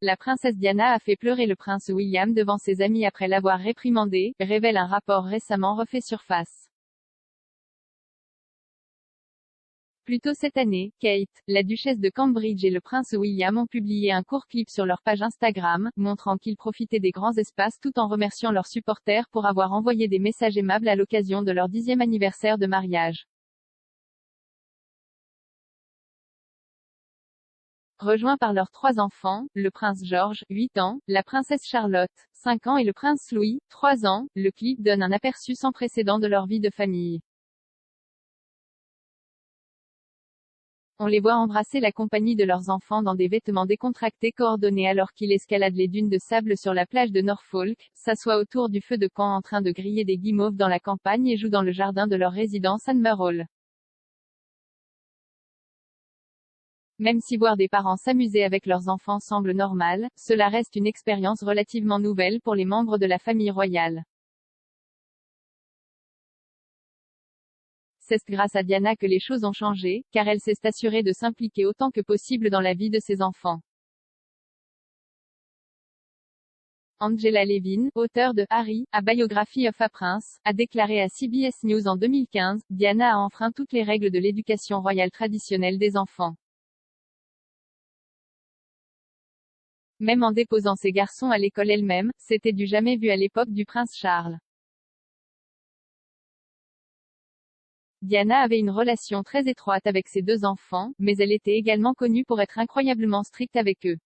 la princesse Diana a fait pleurer le prince William devant ses amis après l'avoir réprimandé, révèle un rapport récemment refait surface. Plus tôt cette année, Kate, la duchesse de Cambridge et le prince William ont publié un court clip sur leur page Instagram, montrant qu'ils profitaient des grands espaces tout en remerciant leurs supporters pour avoir envoyé des messages aimables à l'occasion de leur 10e anniversaire de mariage. Rejoints par leurs 3 enfants, le prince George, 8 ans, la princesse Charlotte, 5 ans et le prince Louis, 3 ans, le clip donne un aperçu sans précédent de leur vie de famille. On les voit embrasser la compagnie de leurs enfants dans des vêtements décontractés coordonnés alors qu'ils escaladent les dunes de sable sur la plage de Norfolk, s'assoient autour du feu de camp en train de griller des guimauves dans la campagne et jouent dans le jardin de leur résidence à Anmer Hall. Même si voir des parents s'amuser avec leurs enfants semble normal, cela reste une expérience relativement nouvelle pour les membres de la famille royale. C'est grâce à Diana que les choses ont changé, car elle s'est assurée de s'impliquer autant que possible dans la vie de ses enfants. Angela Levin, auteure de Harry, A Biography of a Prince, a déclaré à CBS News en 2015, Diana a enfreint toutes les règles de l'éducation royale traditionnelle des enfants. Même en déposant ses garçons à l'école elle-même, c'était du jamais vu à l'époque du prince Charles. Diana avait une relation très étroite avec ses 2 enfants, mais elle était également connue pour être incroyablement stricte avec eux.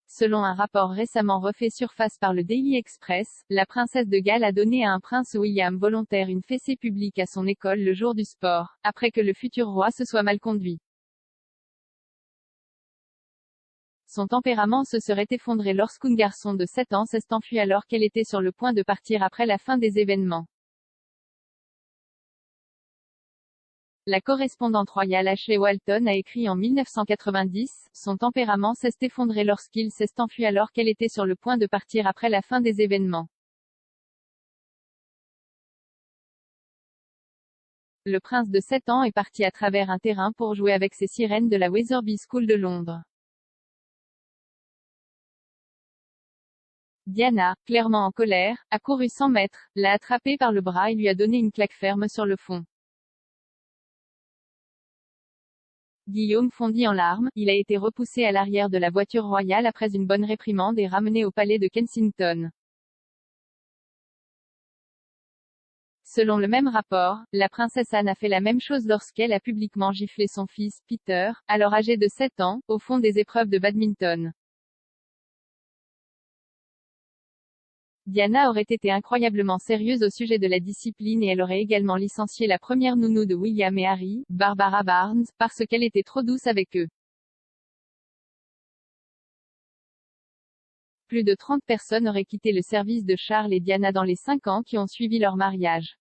Selon un rapport récemment refait surface par le Daily Express, la princesse de Galles a donné à un prince William volontaire une fessée publique à son école le jour du sport, après que le futur roi se soit mal conduit. Son tempérament se serait effondré lorsqu'un garçon de 7 ans s'est enfui alors qu'elle était sur le point de partir après la fin des événements. La correspondante royale Ashley Walton a écrit en 1990, son tempérament s'est effondré lorsqu'il s'est enfui alors qu'elle était sur le point de partir après la fin des événements. Le prince de 7 ans est parti à travers un terrain pour jouer avec ses sirènes de la Wetherby School de Londres. Diana, clairement en colère, a couru 100 mètres, l'a attrapé par le bras et lui a donné une claque ferme sur le front. Guillaume fondit en larmes, il a été repoussé à l'arrière de la voiture royale après une bonne réprimande et ramené au palais de Kensington. Selon le même rapport, la princesse Anne a fait la même chose lorsqu'elle a publiquement giflé son fils, Peter, alors âgé de 7 ans, au fond des épreuves de badminton. Diana aurait été incroyablement sérieuse au sujet de la discipline et elle aurait également licencié la première nounou de William et Harry, Barbara Barnes, parce qu'elle était trop douce avec eux. Plus de 30 personnes auraient quitté le service de Charles et Diana dans les 5 ans qui ont suivi leur mariage.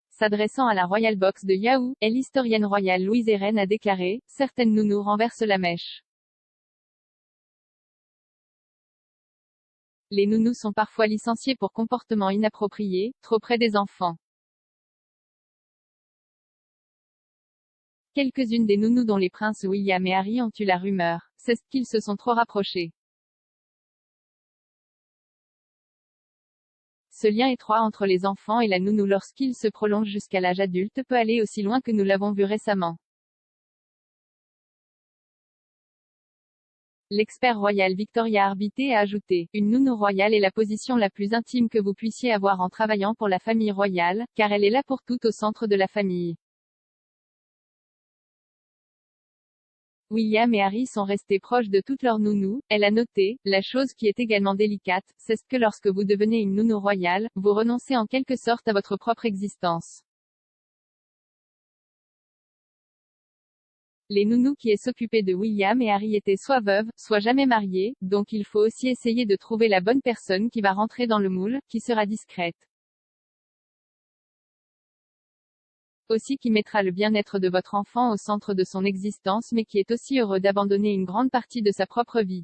S'adressant à la Royal Box de Yahoo, l'historienne royale Louise Eren a déclaré, certaines nounous renversent la mèche. Les nounous sont parfois licenciés pour comportements inappropriés, trop près des enfants. Quelques-unes des nounous dont les princes William et Harry ont eu la rumeur, c'est qu'ils se sont trop rapprochés. Ce lien étroit entre les enfants et la nounou lorsqu'il se prolonge jusqu'à l'âge adulte peut aller aussi loin que nous l'avons vu récemment. L'expert royal Victoria Arbité a ajouté, une nounou royale est la position la plus intime que vous puissiez avoir en travaillant pour la famille royale, car elle est là pour tout au centre de la famille. William et Harry sont restés proches de toutes leurs nounous, elle a noté, la chose qui est également délicate, c'est que lorsque vous devenez une nounou royale, vous renoncez en quelque sorte à votre propre existence. Les nounous qui s'occupaient de William et Harry étaient soit veuves, soit jamais mariées, donc il faut aussi essayer de trouver la bonne personne qui va rentrer dans le moule, qui sera discrète. Aussi qui mettra le bien-être de votre enfant au centre de son existence mais qui est aussi heureux d'abandonner une grande partie de sa propre vie.